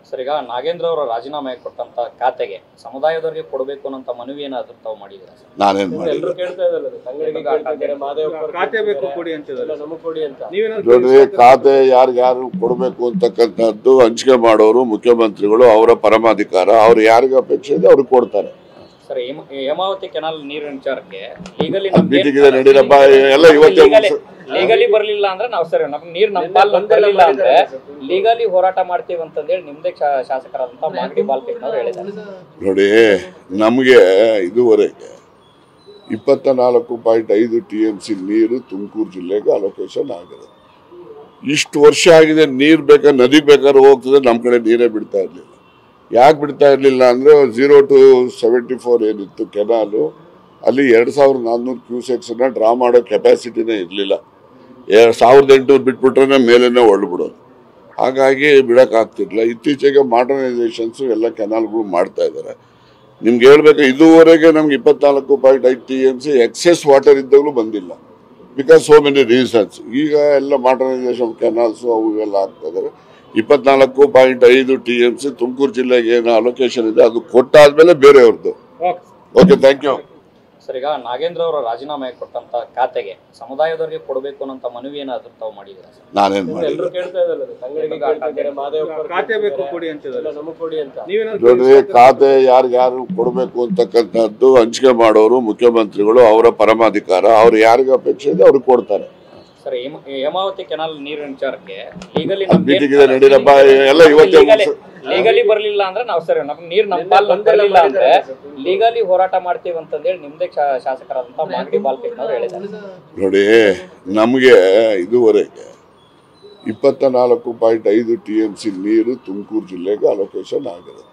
Sir, ಈಗ ನಾಗೇಂದ್ರ ಅವರ ರಾಜೀನಾಮೆ ಕೊಟ್ಟಂತ ಖಾತೆಗೆ ಸಮುದಾಯದವರಿಗೆ ಕೊಡಬೇಕು ಅನ್ನೋ ಮನವಿ ಏನಾದರೂ ತಾವು ಮಾಡಿದ್ದೀರಾ ಸರ್? ನಾನೇನ್ ಮಾಡಿಲ್ಲ. ನೋಡ್ರಿ, ಖಾತೆ ಯಾರು ಕೊಡಬೇಕು ಅಂತಕ್ಕಂಥದ್ದು ಹಂಚಿಕೆ ಮಾಡೋರು ಮುಖ್ಯಮಂತ್ರಿಗಳು, ಅವರ ಪರಮಾಧಿಕಾರ. ಅವ್ರು ಯಾರಿಗೆ ಅಪೇಕ್ಷೆ ಇದೆ ಅವ್ರಿಗೆ ಕೊಡ್ತಾರೆ. ಸರ್, ಹೇಮಾವತಿ ಕೆನಾಲ್ ನೀರಿನ ವಿಚಾರಕ್ಕೆ ಲೀಗಲಿ ನಡೀರಪ್ಪ ಎಲ್ಲ ಇವತ್ತೇ ಲೀಗಲಿ ಬರ್ಲಿಲ್ಲ ಅಂದ್ರೆ ನಾವು ಸರ್ ನಮ್ಗೆ ನೀರು ನಮ್ಮ ಪಾಲ್ ಬರಲಿಲ್ಲ ಅಂದ್ರೆ ಲೀಗಲಿ ಹೋರಾಟ ಮಾಡ್ತೀವಿ ಅಂತಂದೇಳಿ ನಿಮ್ದೇ ಶಾಸಕರಾದಂತ ಮಾಗಡಿ ಬಾಲಕೃಷ್ಣ ಹೇಳಿದ್ದಾರೆ. ನೋಡಿ, ನಮಗೆ ಇದುವರೆಗೆ 24.5 TMC ನೀರು ತುಮಕೂರು ಜಿಲ್ಲೆಗೆ ಅಲೋಕೇಶನ್ ಆಗಿದೆ. ಇಷ್ಟು ವರ್ಷ ಆಗಿದೆ. ನೀರು ಬೇಕಾದ್ರೆ ನದಿ ಬೇಕಾದ್ರೆ ಹೋಗ್ತದೆ, ನಮ್ಮ ಕಡೆ ನೀರೇ ಬಿಡ್ತಾ ಇರ್ಲಿಲ್ಲ. ಯಾಕೆ ಬಿಡ್ತಾ ಇರ್ಲಿಲ್ಲ ಅಂದ್ರೆ 0 to 74 ಏನಿತ್ತು ಕೆನಾಲು, ಅಲ್ಲಿ 2400 ಕ್ಯೂಸೆಕ್ಸ್ ಡ್ರಾ ಮಾಡೋ ಕೆಪಾಸಿಟಿನೇ ಇರಲಿಲ್ಲ. 1800 ಬಿಟ್ಬಿಟ್ರೆ ಮೇಲೇನೆ ಹೊರಡ್ಬಿಡೋದು. ಹಾಗಾಗಿ ಬಿಡೋಕ್ಕಾಗ್ತಿರ್ಲಿಲ್ಲ. ಇತ್ತೀಚೆಗೆ ಮಾಡರ್ನೈಸೇಷನ್ಸು ಎಲ್ಲ ಕೆನಾಲ್ಗಳು ಮಾಡ್ತಾ ಇದ್ದಾರೆ. ನಿಮ್ಗೆ ಹೇಳ್ಬೇಕು, ಇದುವರೆಗೆ ನಮ್ಗೆ 24.5 TMC ಎಕ್ಸೆಸ್ ವಾಟರ್ ಇದ್ದಾಗಲೂ ಬಂದಿಲ್ಲ. Because so many reasons. ಈಗ ಎಲ್ಲ ಮಾಡರ್ನೈಸೇಷನ್ ಕೆನಾಲ್ಸು ಅವು ಎಲ್ಲ ಆಗ್ತಾ ಇದ್ದಾರೆ. 24.5 TMC ತುಮಕೂರು ಜಿಲ್ಲೆಗೆ ಏನು ಅಲೋಕೇಶನ್ ಇದೆ ಅದು ಕೊಟ್ಟಾದ್ಮೇಲೆ ಬೇರೆಯವ್ರದ್ದು. Okay, thank you. ಸರ್, ಈಗ ನಾಗೇಂದ್ರ ಅವರ ರಾಜೀನಾಮೆ ಕೊಟ್ಟಂತ ಖಾತೆಗೆ ಸಮುದಾಯದವರಿಗೆ ಕೊಡಬೇಕು ಅನ್ನೋ ಮನವಿ ಏನಾದರೂ ತಾವು ಮಾಡಿದ್ದೀರಾ ಸರ್? ನಾನೇನ್ ಮಾಡಿಲ್ಲ. ನೋಡ್ರಿ, ಖಾತೆ ಯಾರು ಕೊಡಬೇಕು ಅಂತಕ್ಕಂಥದ್ದು ಹಂಚಿಕೆ ಮಾಡೋರು ಮುಖ್ಯಮಂತ್ರಿಗಳು, ಅವರ ಪರಮಾಧಿಕಾರ. ಅವ್ರು ಯಾರಿಗೆ ಅಪೇಕ್ಷೆ ಇದೆ ಅವ್ರಿಗೆ ಕೊಡ್ತಾರೆ. ಸರ್, ಹೇಮಾವತಿ ಕೆನಾಲ್ ನೀರಿನ ವಿಚಾರಕ್ಕೆ ಲೀಗಲಿ ನಡೀರಪ್ಪ ಎಲ್ಲ ಇವತ್ತೇ ಲೀಗಲಿ ಬರ್ಲಿಲ್ಲ ಅಂದ್ರೆ ನಾವು ಸರ್ ನಮ್ಗೆ ನೀರು ನಮ್ಮ ಪಾಲ್ ಬರಲಿಲ್ಲ ಅಂದ್ರೆ ಲೀಗಲಿ ಹೋರಾಟ ಮಾಡ್ತೀವಿ ಅಂತಂದೇಳಿ ನಿಮ್ದೇ ಶಾಸಕರಾದಂತ ಮಾಗಡಿ ಬಾಲಕೃಷ್ಣ ಹೇಳಿದ್ದಾರೆ. ನೋಡಿ, ನಮಗೆ ಇದುವರೆಗೆ 24.5 TMC ನೀರು ತುಮಕೂರು ಜಿಲ್ಲೆಗೆ ಅಲೋಕೇಶನ್ ಆಗಿದೆ.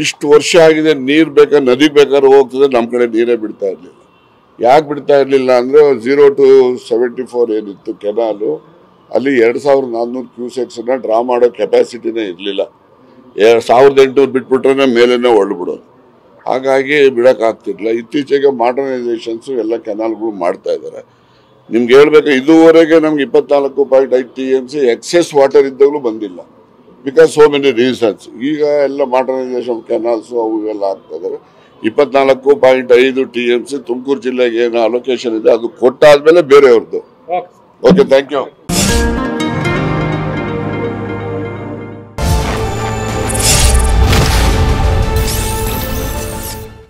ಇಷ್ಟು ವರ್ಷ ಆಗಿದೆ. ನೀರು ಬೇಕಾದ್ರೆ ನದಿ ಬೇಕಾದ್ರೆ ಹೋಗ್ತದೆ, ನಮ್ಮ ಕಡೆ ನೀರೇ ಬಿಡ್ತಾ ಇರ್ಲಿಲ್ಲ. ಯಾಕೆ ಬಿಡ್ತಾ ಇರ್ಲಿಲ್ಲ ಅಂದ್ರೆ 0 to 74 ಏನಿತ್ತು ಕೆನಾಲು, ಅಲ್ಲಿ 2400 ಕ್ಯೂಸೆಕ್ಸ್ ಡ್ರಾ ಮಾಡೋ ಕೆಪಾಸಿಟಿನೇ ಇರಲಿಲ್ಲ. 1800 ಬಿಟ್ಬಿಟ್ರೆ ಮೇಲೇನೆ ಹೊರಡ್ಬಿಡೋದು. ಹಾಗಾಗಿ ಬಿಡೋಕ್ಕಾಗ್ತಿರ್ಲಿಲ್ಲ. ಇತ್ತೀಚೆಗೆ ಮಾಡರ್ನೈಸೇಷನ್ಸು ಎಲ್ಲ ಕೆನಾಲ್ಗಳು ಮಾಡ್ತಾ ಇದ್ದಾರೆ. ನಿಮ್ಗೆ ಹೇಳ್ಬೇಕು, ಇದುವರೆಗೆ ನಮ್ಗೆ 24.5 TMC ಎಕ್ಸೆಸ್ ವಾಟರ್ ಇದ್ದಾಗಲೂ ಬಂದಿಲ್ಲ. Because so many reasons. ಈಗ ಎಲ್ಲ ಮಾಡರ್ನೈಸೇಷನ್ ಕೆನಾಲ್ಸು ಅವು ಎಲ್ಲ ಆಗ್ತಾ ಇದ್ದಾರೆ. 24.5 TMC ತುಮಕೂರು ಜಿಲ್ಲೆಗೆ ಏನು ಅಲೋಕೇಶನ್ ಇದೆ ಅದು ಕೊಟ್ಟಾದ್ಮೇಲೆ ಬೇರೆಯವ್ರದ್ದು. Okay, thank you.